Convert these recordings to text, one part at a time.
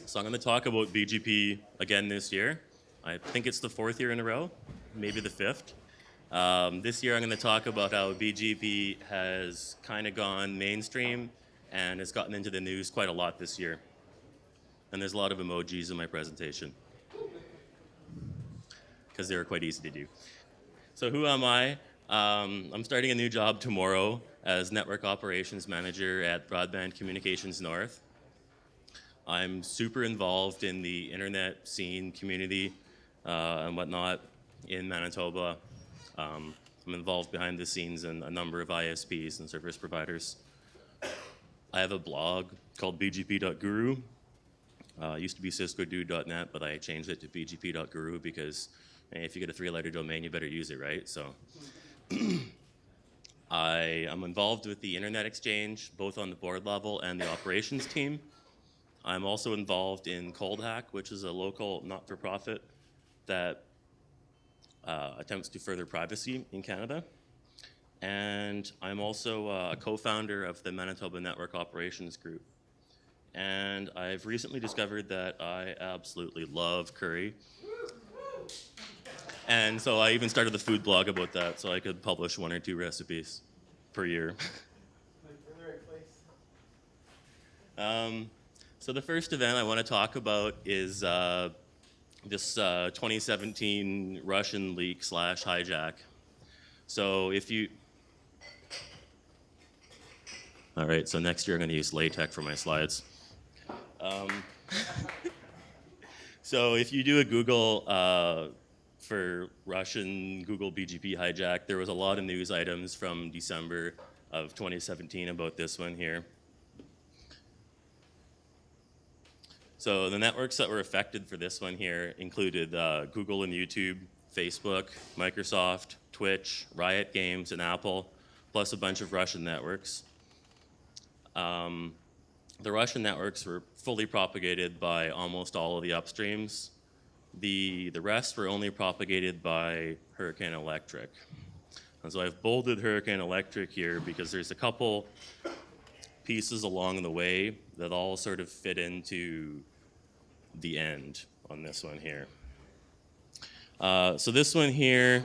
So I'm going to talk about BGP again this year. I think it's the 4th year in a row, maybe the 5th. This year I'm going to talk about how BGP has kind of gone mainstream and has gotten into the news quite a lot this year. And there's a lot of emojis in my presentation because they were quite easy to do. So who am I? I'm starting a new job tomorrow as Network Operations Manager at Broadband Communications North. I'm super involved in the internet scene, community, and whatnot in Manitoba. I'm involved behind the scenes in a number of ISPs and service providers. I have a blog called bgp.guru. Used to be ciscodude.net, but I changed it to bgp.guru because if you get a 3-letter domain, you better use it, right? So I am involved with the Internet Exchange, both on the board level and the operations team. I'm also involved in Cold Hack, which is a local not-for-profit that attempts to further privacy in Canada. And I'm also a co-founder of the Manitoba Network Operations Group. And I've recently discovered that I absolutely love curry. And so I even started a food blog about that so I could publish 1 or 2 recipes per year. So the first event I want to talk about is this 2017 Russian leak / hijack. So if you... All right, so next year I'm going to use LaTeX for my slides. So if you do a Google for Russian Google BGP hijack, there was a lot of news items from December of 2017 about this one here. So the networks that were affected for this one here included Google and YouTube, Facebook, Microsoft, Twitch, Riot Games, and Apple, plus a bunch of Russian networks. The Russian networks were fully propagated by almost all of the upstreams. The rest were only propagated by Hurricane Electric. And so I've bolded Hurricane Electric here because there's a couple pieces along the way that all sort of fit into the end on this one here. So this one here,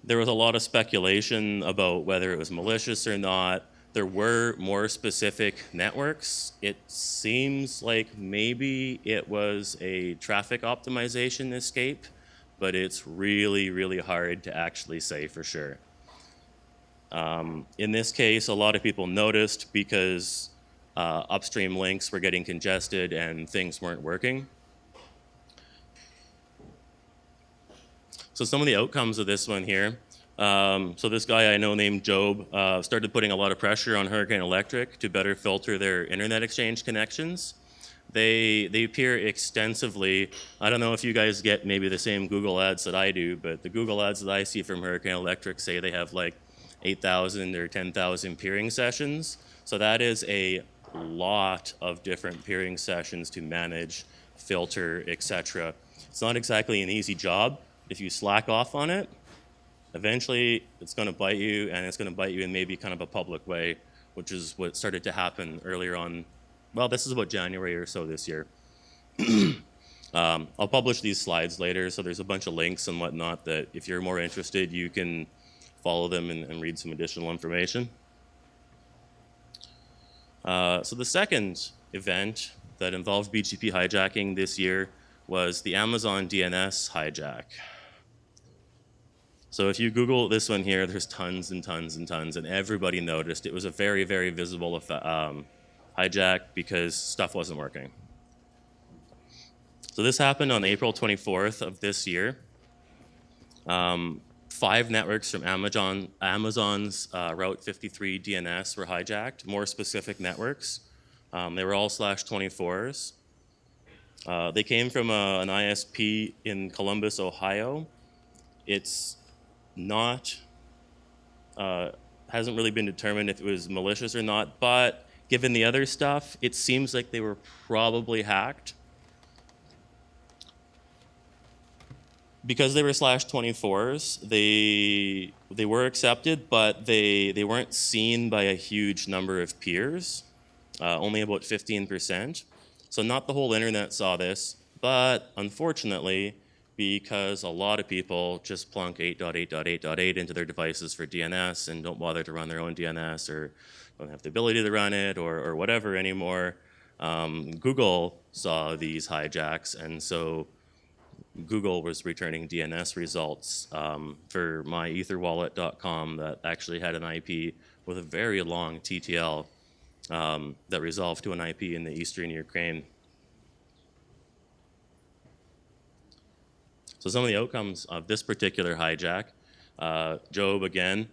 there was a lot of speculation about whether it was malicious or not. There were more specific networks. It seems like maybe it was a traffic optimization escape, but it's really, really hard to actually say for sure. In this case, a lot of people noticed because upstream links were getting congested and things weren't working. So some of the outcomes of this one here. So this guy I know named Job started putting a lot of pressure on Hurricane Electric to better filter their internet exchange connections. They appear extensively. I don't know if you guys get maybe the same Google ads that I do, but the Google ads that I see from Hurricane Electric say they have like 8,000 or 10,000 peering sessions. So that is a lot of different peering sessions to manage, filter, etc. It's not exactly an easy job. If you slack off on it, eventually it's going to bite you, and it's going to bite you in maybe kind of a public way, which is what started to happen earlier on. Well, this is about January or so this year. I'll publish these slides later, so there's a bunch of links and whatnot that if you're more interested, you can follow them and read some additional information. So the second event that involved BGP hijacking this year was the Amazon DNS hijack. So if you Google this one here, there's tons and tons and tons, and everybody noticed. It was a very, very visible hijack because stuff wasn't working. So this happened on April 24th of this year. 5 networks from Amazon's Route 53 DNS were hijacked, more specific networks. They were all /24s. They came from an ISP in Columbus, Ohio. It's not, hasn't really been determined if it was malicious or not, but given the other stuff, it seems like they were probably hacked. Because they were /24s, they were accepted, but they weren't seen by a huge number of peers, only about 15%. So not the whole internet saw this, but unfortunately, because a lot of people just plunk 8.8.8.8 into their devices for DNS and don't bother to run their own DNS or don't have the ability to run it or whatever anymore, Google saw these hijacks, and so Google was returning DNS results for myetherwallet.com that actually had an IP with a very long TTL that resolved to an IP in the eastern Ukraine. So some of the outcomes of this particular hijack, Job again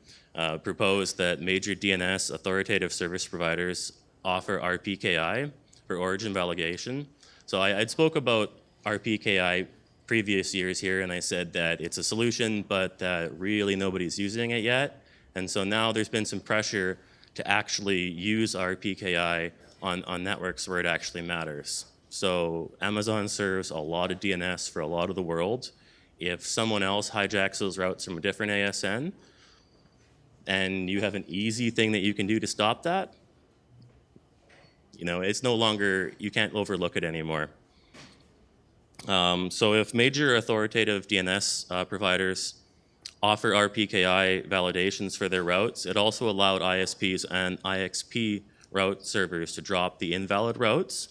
proposed that major DNS authoritative service providers offer RPKI for origin validation. So I'd spoke about RPKI previous years here, and I said that it's a solution, but really nobody's using it yet. And so now there's been some pressure to actually use RPKI on networks where it actually matters. So Amazon serves a lot of DNS for a lot of the world. If someone else hijacks those routes from a different ASN, and you have an easy thing that you can do to stop that, you know, it's no longer, you can't overlook it anymore. So if major authoritative DNS providers offer RPKI validations for their routes, it also allowed ISPs and IXP route servers to drop the invalid routes.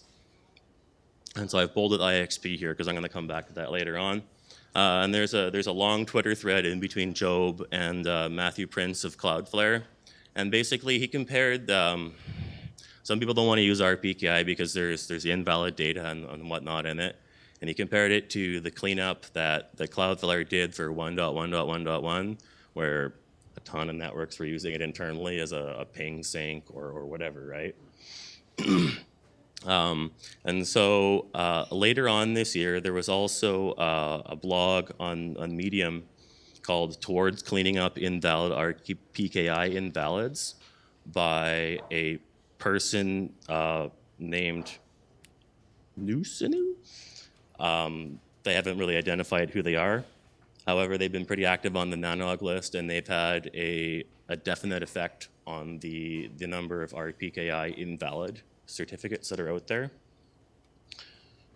And so I've bolded IXP here because I'm going to come back to that later on. And there's a long Twitter thread in between Job and Matthew Prince of Cloudflare. And basically he compared, some people don't want to use RPKI because there's the invalid data and whatnot in it. And he compared it to the cleanup that Cloudflare did for 1.1.1.1, where a ton of networks were using it internally as a ping sink or whatever, right? And so later on this year, there was also a blog on Medium called Towards Cleaning Up Invalid RPKI Invalids by a person named Nusinu. They haven't really identified who they are. However, they've been pretty active on the NANOG list, and they've had a definite effect on the number of RPKI invalid certificates that are out there.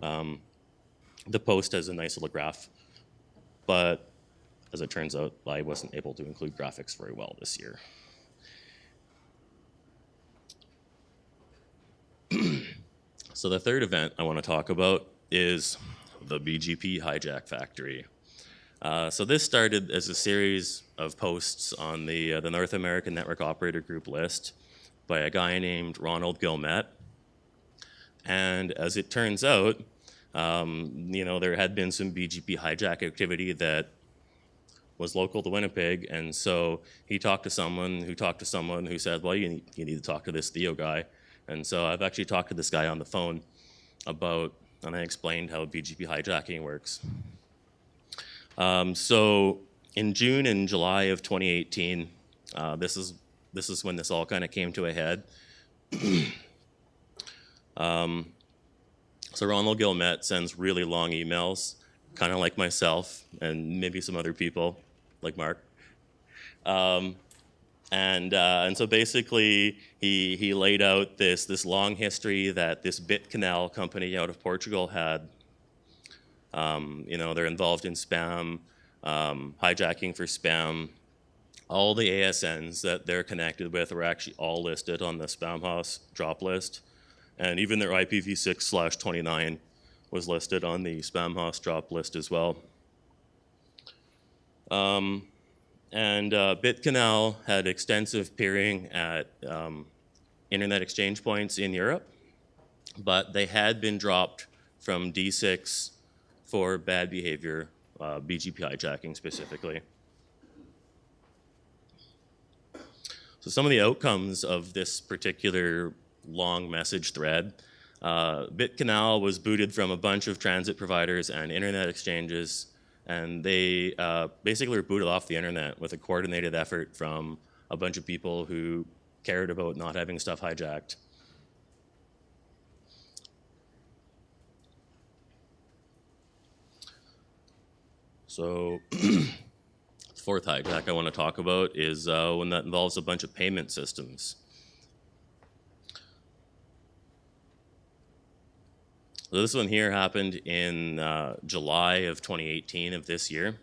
The post has a nice little graph, but as it turns out, I wasn't able to include graphics very well this year. So the third event I want to talk about is the BGP Hijacking Factory. So this started as a series of posts on the North American Network Operator Group list by a guy named Ronald Gilmet. And as it turns out, you know, there had been some BGP hijack activity that was local to Winnipeg, and so he talked to someone who said, well, you need to talk to this Theo guy. And so I've actually talked to this guy on the phone about, and I explained how BGP hijacking works. So in June and July of 2018, this is when this all kind of came to a head. So Ronald Gilmet sends really long emails, kind of like myself and maybe some other people like Mark. And so basically he laid out this long history that this BitCanal company out of Portugal had. You know, they're involved in spam, hijacking for spam. All the ASNs that they're connected with are actually all listed on the Spamhaus drop list. And even their IPv6/29 was listed on the Spamhaus drop list as well. And BitCanal had extensive peering at internet exchange points in Europe, but they had been dropped from D6 for bad behavior, BGP hijacking specifically. So some of the outcomes of this particular long message thread, BitCanal was booted from a bunch of transit providers and internet exchanges, and they basically were booted off the internet with a coordinated effort from a bunch of people who cared about not having stuff hijacked. So fourth hijack I want to talk about is one that involves a bunch of payment systems. So this one here happened in July of 2018 of this year.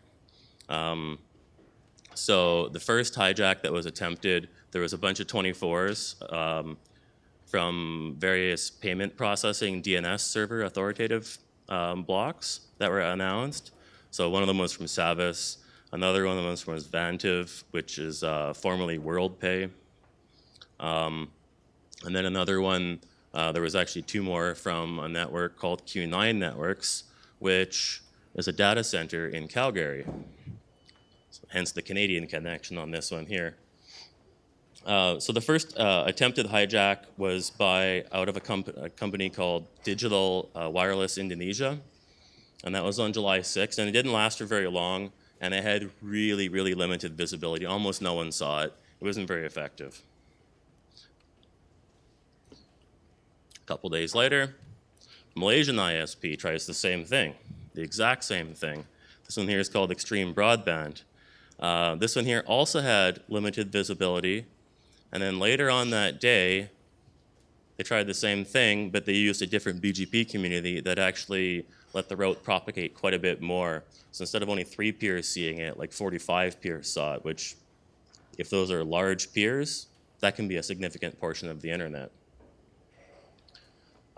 So the first hijack that was attempted, there was a bunch of 24s from various payment processing DNS server authoritative blocks that were announced. So one of them was from Savvis, another one of them was from Vantiv, which is formerly WorldPay. And then another one, there was actually two more from a network called Q9 Networks, which is a data center in Calgary. So hence the Canadian connection on this one here. So the first attempted hijack was out of a company called Digital Wireless Indonesia, and that was on July 6th, and it didn't last for very long, and it had really, really limited visibility. Almost no one saw it. It wasn't very effective. A couple days later, Malaysian ISP tries the same thing, the exact same thing. This one here is called Extreme Broadband. This one here also had limited visibility, and then later on that day, they tried the same thing, but they used a different BGP community that actually let the route propagate quite a bit more. So instead of only 3 peers seeing it, like 45 peers saw it, which if those are large peers, that can be a significant portion of the internet.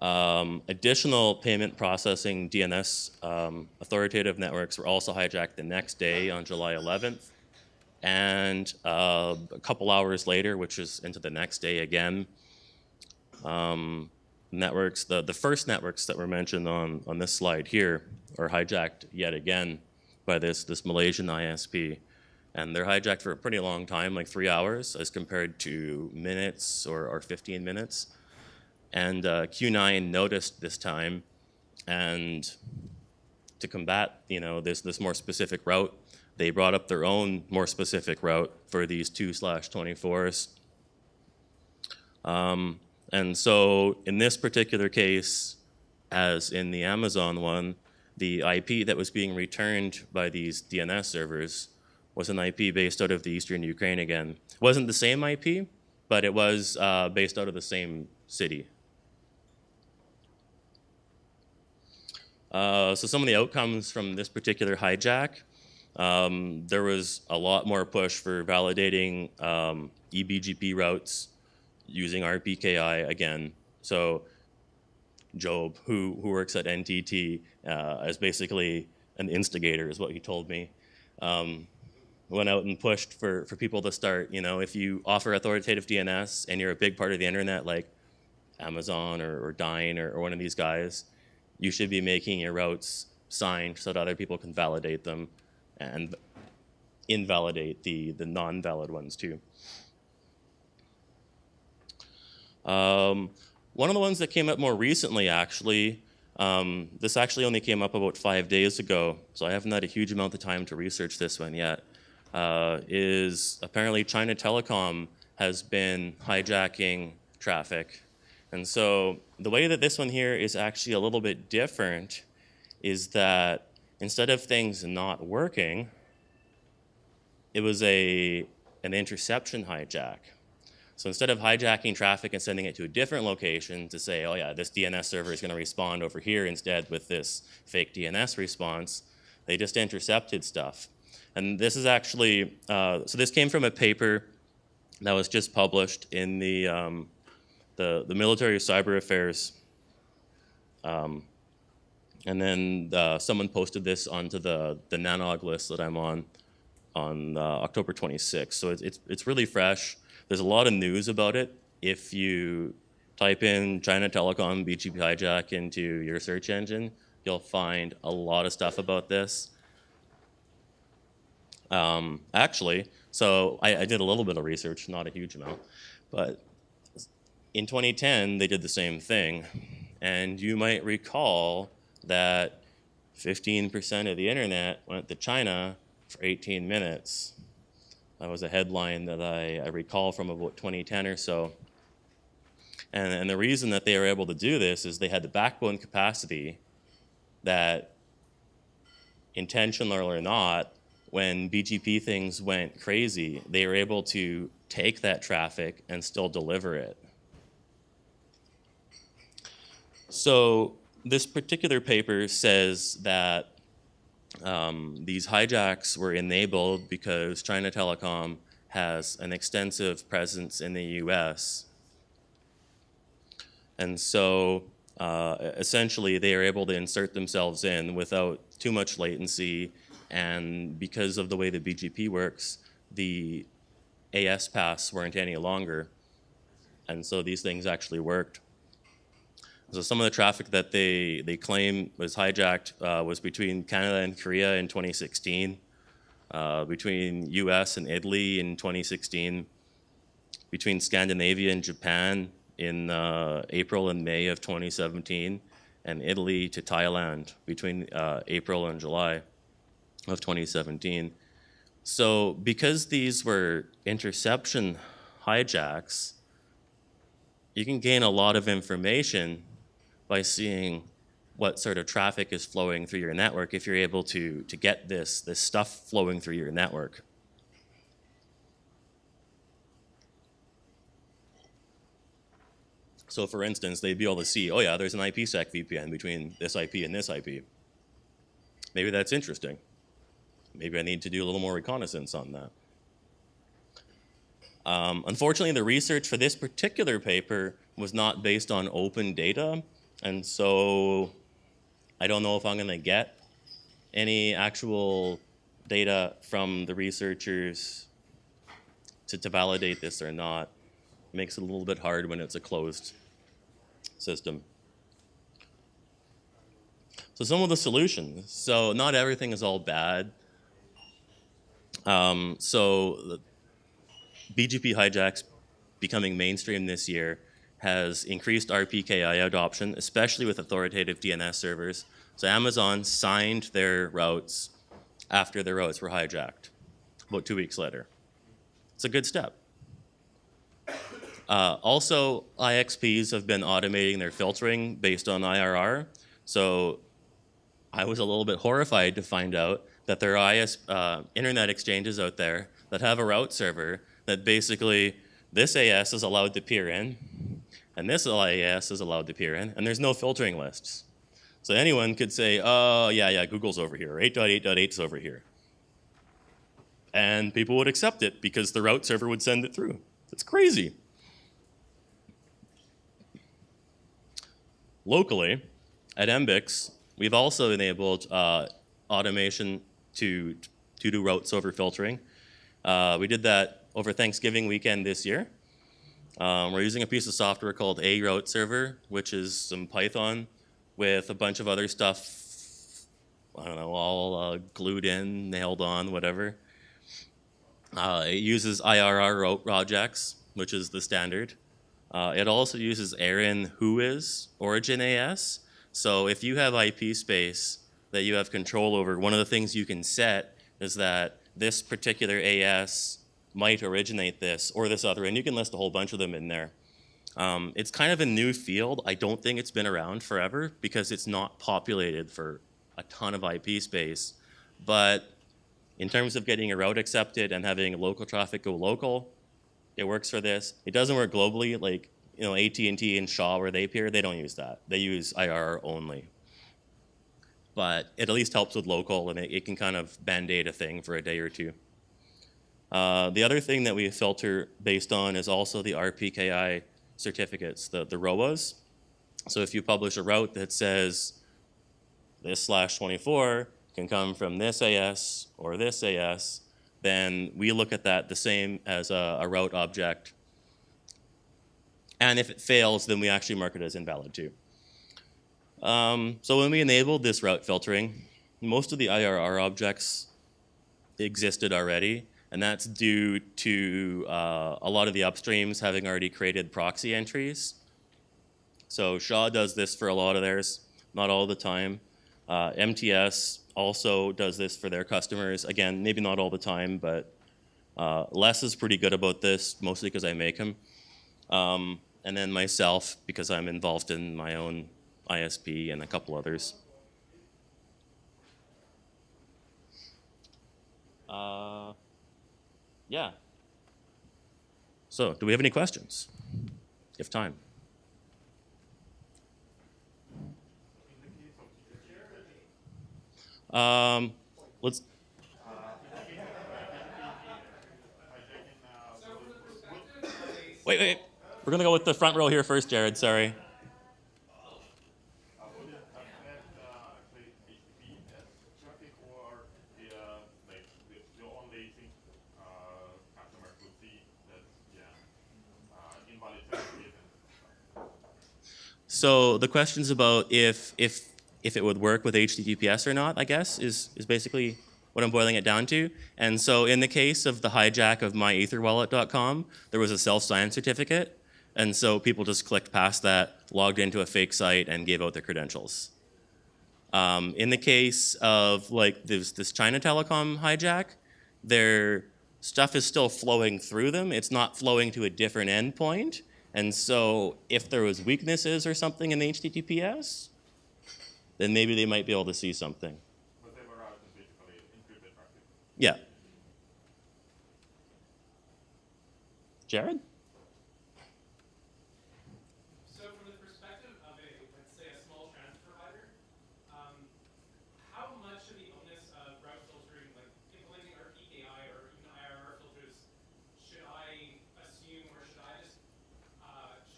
Additional payment processing DNS authoritative networks were also hijacked the next day on July 11th. And a couple hours later, which is into the next day again, networks, the first networks that were mentioned on this slide here are hijacked yet again by this Malaysian ISP. And they're hijacked for a pretty long time, like 3 hours, as compared to minutes or 15 minutes. And Q9 noticed this time, and to combat, this more specific route, they brought up their own more specific route for these 2/24s. And so in this particular case, as in the Amazon one, the IP that was being returned by these DNS servers was an IP based out of the eastern Ukraine again. It wasn't the same IP, but it was based out of the same city. So some of the outcomes from this particular hijack, there was a lot more push for validating eBGP routes using RPKI again. So Job, who works at NTT as basically an instigator is what he told me, went out and pushed for people to start, if you offer authoritative DNS and you're a big part of the internet like Amazon or Dyn or one of these guys, you should be making your routes signed so that other people can validate them and invalidate the non-valid ones too. One of the ones that came up more recently, actually, this actually only came up about 5 days ago, so I haven't had a huge amount of time to research this one yet, is apparently China Telecom has been hijacking traffic. And so the way that this one here is actually a little bit different is that instead of things not working, it was an interception hijack. So instead of hijacking traffic and sending it to a different location to say, oh yeah, this DNS server is going to respond over here instead with this fake DNS response, they just intercepted stuff. And this is actually, so this came from a paper that was just published in the Military Cyber Affairs. And then someone posted this onto the NANOG list that I'm on October 26th. So it's really fresh. There's a lot of news about it. If you type in China Telecom BGP hijack into your search engine, you'll find a lot of stuff about this. Actually, so I did a little bit of research, not a huge amount, but in 2010, they did the same thing. And you might recall that 15% of the internet went to China for 18 minutes. That was a headline that I recall from about 2010 or so. And the reason that they were able to do this is they had the backbone capacity that, intentional or not, when BGP things went crazy, they were able to take that traffic and still deliver it. So this particular paper says that these hijacks were enabled because China Telecom has an extensive presence in the US. And so essentially they are able to insert themselves in without too much latency. And because of the way the BGP works, the AS paths weren't any longer. And so these things actually worked. So some of the traffic that they claim was hijacked was between Canada and Korea in 2016, between US and Italy in 2016, between Scandinavia and Japan in April and May of 2017, and Italy to Thailand between April and July of 2017. So because these were interception hijacks, you can gain a lot of information by seeing what sort of traffic is flowing through your network if you're able to get this stuff flowing through your network. So for instance, they'd be able to see, oh yeah, there's an IPSec VPN between this IP and this IP. Maybe that's interesting. Maybe I need to do a little more reconnaissance on that. Unfortunately, the research for this particular paper was not based on open data, and so I don't know if I'm gonna get any actual data from the researchers to validate this or not. It makes it a little bit hard when it's a closed system. So some of the solutions. So not everything is all bad. So BGP hijacks becoming mainstream this year has increased RPKI adoption, especially with authoritative DNS servers. So Amazon signed their routes after their routes were hijacked, about 2 weeks later. It's a good step. Also, IXPs have been automating their filtering based on IRR. So I was a little bit horrified to find out that there are internet exchanges out there that have a route server that basically this AS is allowed to peer in, and this AS is allowed to peer in, and there's no filtering lists. So anyone could say, oh, yeah, Google's over here, 8.8.8 is over here. And people would accept it because the route server would send it through. It's crazy. Locally, at MBIX, we've also enabled automation to do routes over filtering. We did that over Thanksgiving weekend this year. We're using a piece of software called A Route Server, which is some Python with a bunch of other stuff, I don't know, all glued in, nailed on, whatever. It uses IRR route projects, which is the standard. It also uses ARIN Whois origin AS. So if you have IP space that you have control over, one of the things you can set is that this particular AS might originate this or this other, and you can list a whole bunch of them in there. It's kind of a new field. I don't think it's been around forever because it's not populated for a ton of IP space. But in terms of getting a route accepted and having local traffic go local, it works for this. It doesn't work globally, like AT&T and Shaw where they peer, they don't use that. They use IRR only. But it at least helps with local, and it can kind of band-aid a thing for a day or two. The other thing that we filter based on is also the RPKI certificates, the ROAs. So if you publish a route that says this /24 can come from this AS or this AS, then we look at that the same as a route object. And if it fails, then we actually mark it as invalid too. So when we enabled this route filtering, most of the IRR objects existed already, and that's due to a lot of the upstreams having already created proxy entries. So Shaw does this for a lot of theirs, not all the time. MTS also does this for their customers. Again, maybe not all the time, but Les is pretty good about this, mostly because I make him. And then myself, because I'm involved in my own ISP and a couple others. Yeah. So, do we have any questions? If time. Let's. Wait. We're gonna go with the front row here first, Jared. Sorry. So the question's about if it would work with HTTPS or not, I guess, is basically what I'm boiling it down to. And so in the case of the hijack of myetherwallet.com, there was a self-sign certificate. And so people just clicked past that, logged into a fake site, and gave out their credentials. In the case of like this China Telecom hijack, their stuff is still flowing through them. It's not flowing to a different endpoint. And so if there was weaknesses or something in HTTPS, then maybe they might be able to see something. But they were routed basically encrypted traffic. Yeah. Jared? So from the perspective of let's say, a small transit provider, how much of the onus of route filtering, like implementing RPKI or even IRR filters, should I assume, or should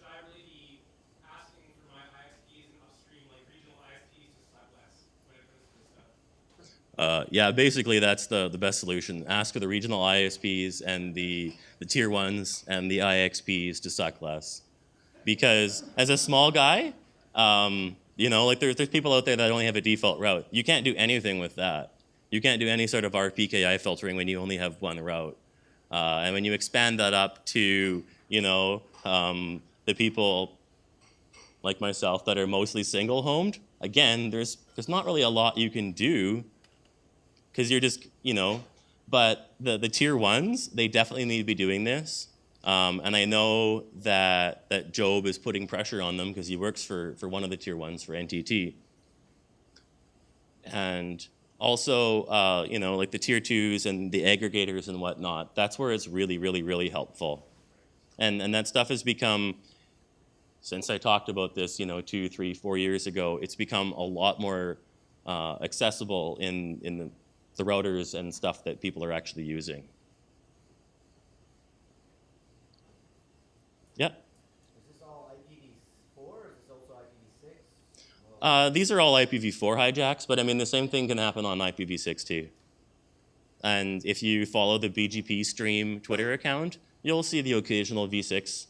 I really be asking for my ISPs and upstream, like regional ISPs, to suck less when it comes to this stuff? Yeah, basically that's the best solution. Ask for the regional ISPs and the tier ones and the IXPs to suck less. Because as a small guy, you know, like there's people out there that only have a default route. You can't do anything with that. You can't do any sort of RPKI filtering when you only have one route. And when you expand that up to, you know, the people like myself that are mostly single-homed, again, there's not really a lot you can do because you're just, you know, but the tier ones, they definitely need to be doing this. And I know that Job is putting pressure on them because he works for one of the tier ones, for NTT. And also, you know, like the tier twos and the aggregators and whatnot, that's where it's really, really, really helpful. And that stuff has become, since I talked about this, you know, 2, 3, 4 years ago, it's become a lot more accessible in the routers and stuff that people are actually using. Yeah? Is this all IPv4 or is this also IPv6? These are all IPv4 hijacks, but I mean, the same thing can happen on IPv6 too. And if you follow the BGP Stream Twitter account, you'll see the occasional V6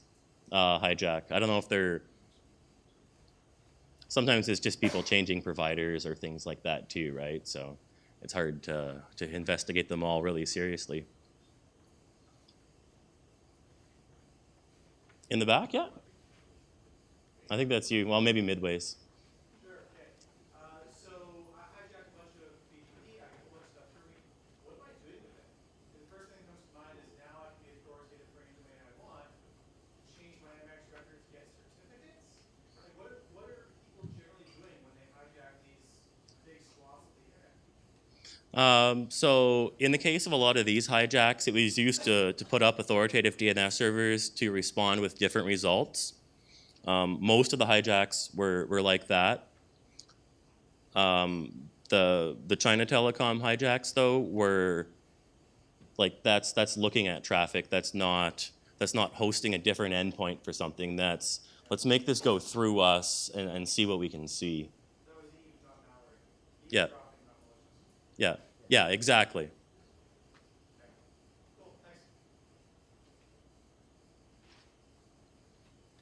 hijack. I don't know if they're, sometimes it's just people changing providers or things like that too, right? So it's hard to investigate them all really seriously. In the back, yeah? I think that's you. Well, maybe midways. Sure, okay. So I hijacked a bunch of BGP, I got a bunch of stuff for me. What am I doing with it? The first thing that comes to mind is now I can get authoritative for any domain I want, change my MX records, get certificates. Like what are people generally doing when they hijack these big swaths of the internet? So in the case of a lot of these hijacks, it was used to put up authoritative DNS servers to respond with different results. Most of the hijacks were like that. The China Telecom hijacks, though, were like that's looking at traffic. That's not hosting a different endpoint for something. That's let's make this go through us and see what we can see. That was eavesdrop malware. Yeah. Eavesdropping, not malicious. Yeah, exactly. Okay. Cool, thanks.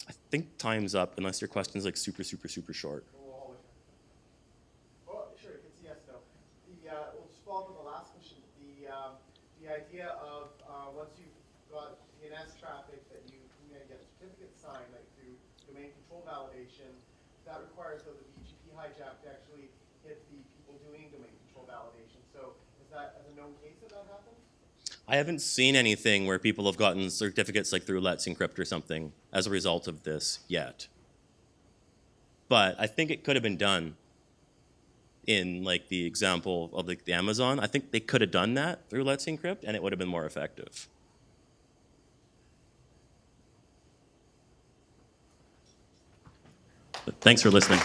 I think time's up unless your question's like super short. Oh, sure, it's yes, no. We'll just follow up with the last question. The idea of once you've got DNS traffic that you get a certificate signed, like through domain control validation, that requires though the BGP hijack to actually hit the people doing domain control validation. So is that as a known case that happens? I haven't seen anything where people have gotten certificates like through Let's Encrypt or something as a result of this yet. But I think it could have been done in like the example of like the Amazon. I think they could have done that through Let's Encrypt and it would have been more effective. But thanks for listening.